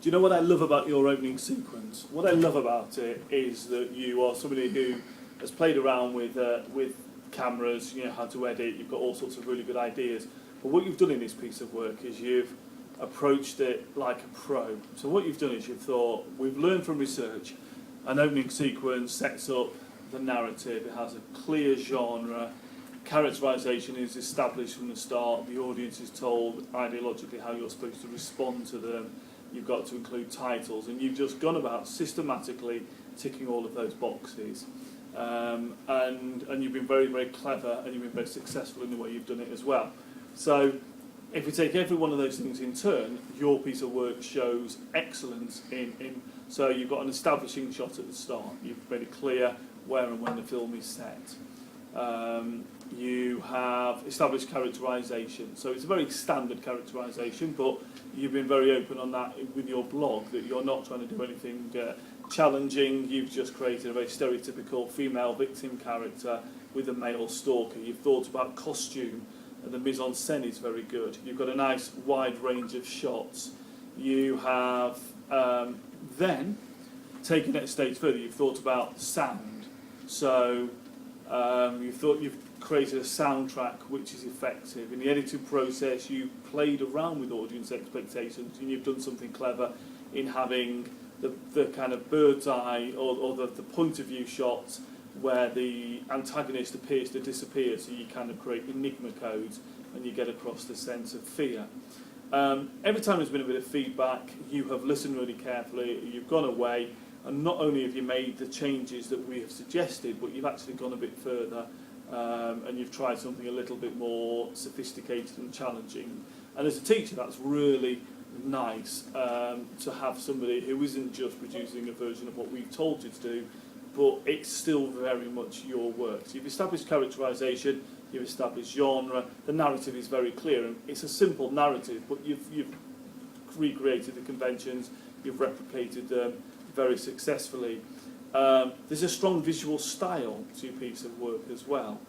Do you know what I love about your opening sequence? What I love about it is that you are somebody who has played around with cameras, you know how to edit, you've got all sorts of really good ideas. But what you've done in this piece of work is you've approached it like a pro. So what you've done is you've thought, we've learned from research, an opening sequence sets up the narrative, it has a clear genre, characterisation is established from the start, the audience is told ideologically how you're supposed to respond to them, you've got to include titles, and you've just gone about systematically ticking all of those boxes. And you've been very, very clever, and you've been very successful in the way you've done it as well. So if we take every one of those things in turn, your piece of work shows excellence in so you've got an establishing shot at the start, you've made it clear where and when the film is set. You have established characterisation, so it's a very standard characterisation, but you've been very open on that with your blog, that you're not trying to do anything challenging. You've just created a very stereotypical female victim character with a male stalker. You've thought about costume, and the mise-en-scène is very good. You've got a nice wide range of shots. You have then taken it a stage further. You've thought about sound, so you've created a soundtrack which is effective. In the editing process, you played around with audience expectations, and you've done something clever in having the kind of bird's eye or the point of view shots where the antagonist appears to disappear, so you kind of create enigma codes and you get across the sense of fear. Every time there's been a bit of feedback, you have listened really carefully, you've gone away, and not only have you made the changes that we have suggested, but you've actually gone a bit further, and you've tried something a little bit more sophisticated and challenging. And as a teacher, that's really nice, to have somebody who isn't just producing a version of what we've told you to do, but it's still very much your work. So you've established characterisation, you've established genre, the narrative is very clear, and it's a simple narrative, but you've recreated the conventions, you've replicated them very successfully. There's a strong visual style to your piece of work as well.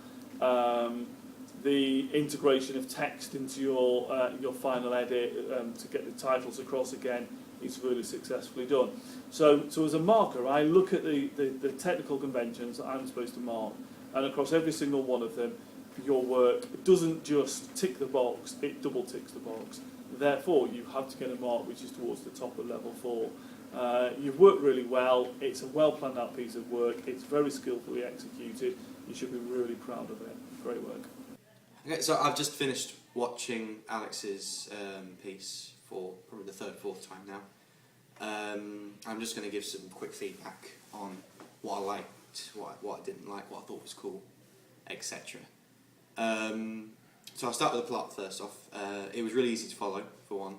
The integration of text into your final edit to get the titles across again is really successfully done. So as a marker, I look at the technical conventions that I'm supposed to mark, and across every single one of them, your work doesn't just tick the box, it double ticks the box. Therefore, you have to get a mark which is towards the top of level 4. You've worked really well, it's a well planned out piece of work, it's very skillfully executed, you should be really proud of it. Great work. Okay, so I've just finished watching Alex's piece for probably the third, fourth time now. I'm just going to give some quick feedback on what I liked, what I didn't like, what I thought was cool, etc. So I'll start with the plot first off. It was really easy to follow, for one.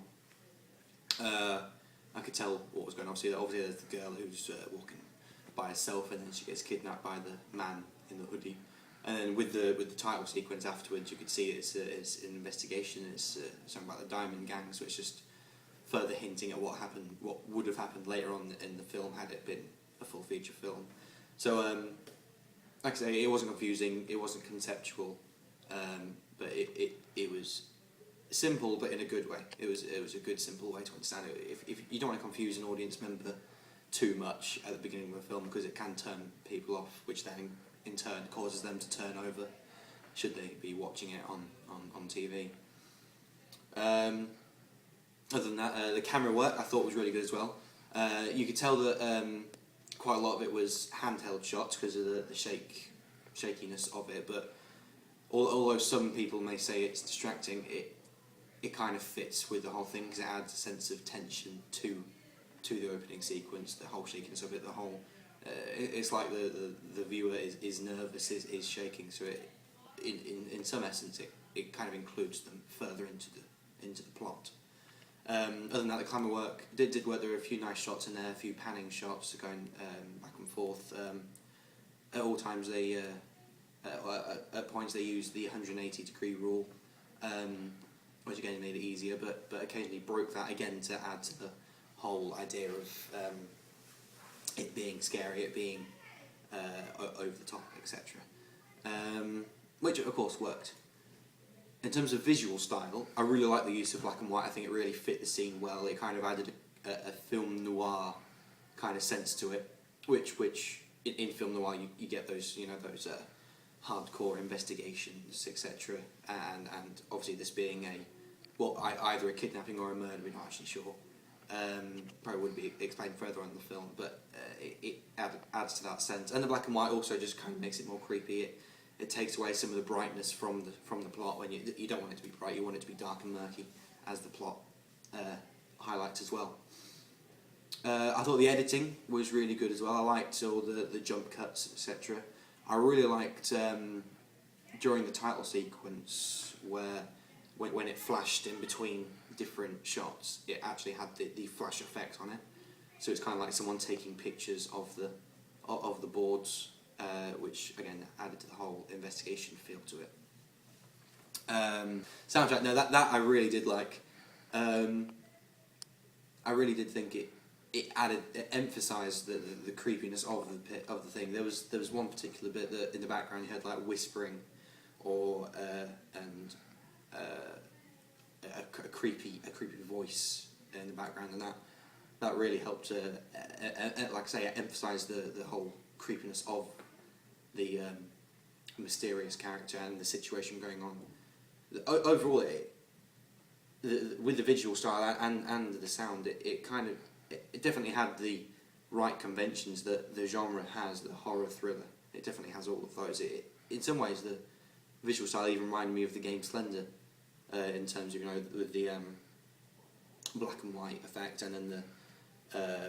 I could tell what was going on. Obviously there's the girl who's walking by herself, and then she gets kidnapped by the man in the hoodie. And then with the title sequence afterwards, you could see it's an investigation. It's something about the Diamond Gang, so it's just further hinting at what would have happened later on in the film had it been a full feature film. So, like I say, it wasn't confusing. It wasn't conceptual, but it was simple, but in a good way. It was a good, simple way to understand it. If you don't want to confuse an audience member too much at the beginning of a film, because it can turn people off, which then in turn causes them to turn over should they be watching it on TV. Other than that, the camera work I thought was really good as well. You could tell that quite a lot of it was handheld shots because of the shakiness of it, but although some people may say it's distracting, it kind of fits with the whole thing because it adds a sense of tension to the opening sequence, the whole shakiness of it, the whole. It's like the viewer is nervous, is shaking. So in some essence, it kind of includes them further into the plot. Other than that, the camera work did work. There were a few nice shots in there, a few panning shots going back and forth. At all times, at points they used the 180-degree rule, which again made it easier, but occasionally broke that again to add to the whole idea of it being scary, it being over the top, etc. Which of course worked. In terms of visual style, I really like the use of black and white. I think it really fit the scene well. It kind of added a film noir kind of sense to it, which in film noir you get those those hardcore investigations, etc. And obviously this being either a kidnapping or a murder, we're not actually sure. Probably would be explained further on in the film, but it adds to that sense. And the black and white also just kind of makes it more creepy. It takes away some of the brightness from the plot. When you don't want it to be bright, you want it to be dark and murky, as the plot highlights as well. I thought the editing was really good as well. I liked all the jump cuts, etc. I really liked during the title sequence when it flashed in between different shots, it actually had the flash effect on it. So it's kind of like someone taking pictures of the boards, which again added to the whole investigation feel to it. Soundtrack, no, that I really did like. I really did think it emphasised the creepiness of the thing. There was one particular bit that in the background you heard like whispering, or a creepy voice in the background, and that really helped to like I say, emphasise the whole creepiness of the mysterious character and the situation going on. Overall, with the visual style and the sound, it definitely had the right conventions that the genre has. The horror thriller, it definitely has all of those. In some ways, the visual style even reminded me of the game Slender, in terms of with the black and white effect, and then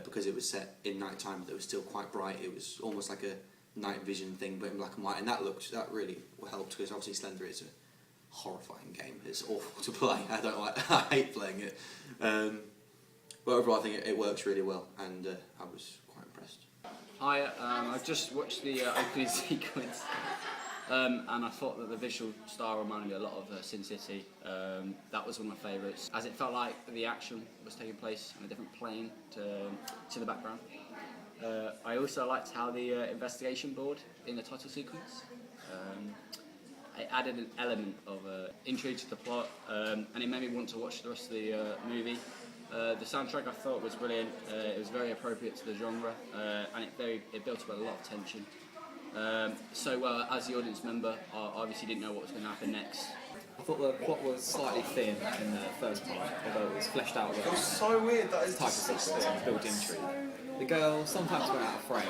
because it was set in night time, but it was still quite bright. It was almost like a night vision thing, but in black and white, and that really helped, because obviously Slender is a horrifying game. It's awful to play. I hate playing it. But overall, I think it works really well, and I was quite impressed. Hi, I've just watched the opening sequence, and I thought that the visual style reminded me a lot of Sin City. That was one of my favourites, as it felt like the action was taking place on a different plane to the background. I also liked how the investigation board in the title sequence, it added an element of intrigue to the plot, and it made me want to watch the rest of the movie. The soundtrack I thought was brilliant. It was very appropriate to the genre, and it built up a lot of tension. So as the audience member, I obviously didn't know what was going to happen next. I thought the plot was slightly thin in the first part, although it was fleshed out well. It was so weird, that is Type of sequence and built intrigue. The girl sometimes went out of frame.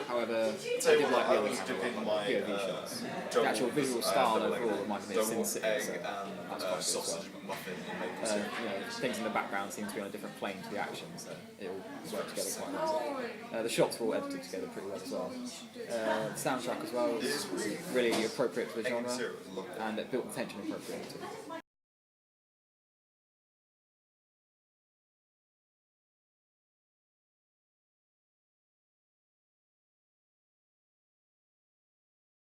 However, I Tell you did what, like I the was other dipping POV shots. The actual visual style overall reminded me of Sin City, so that's quite good as well. muffin and maple syrup. Things in the background seem to be on a different plane to the action, so it all worked together quite nicely. The shots were all edited together pretty well as well. The soundtrack as well was really appropriate to the genre, and it built the tension appropriately too.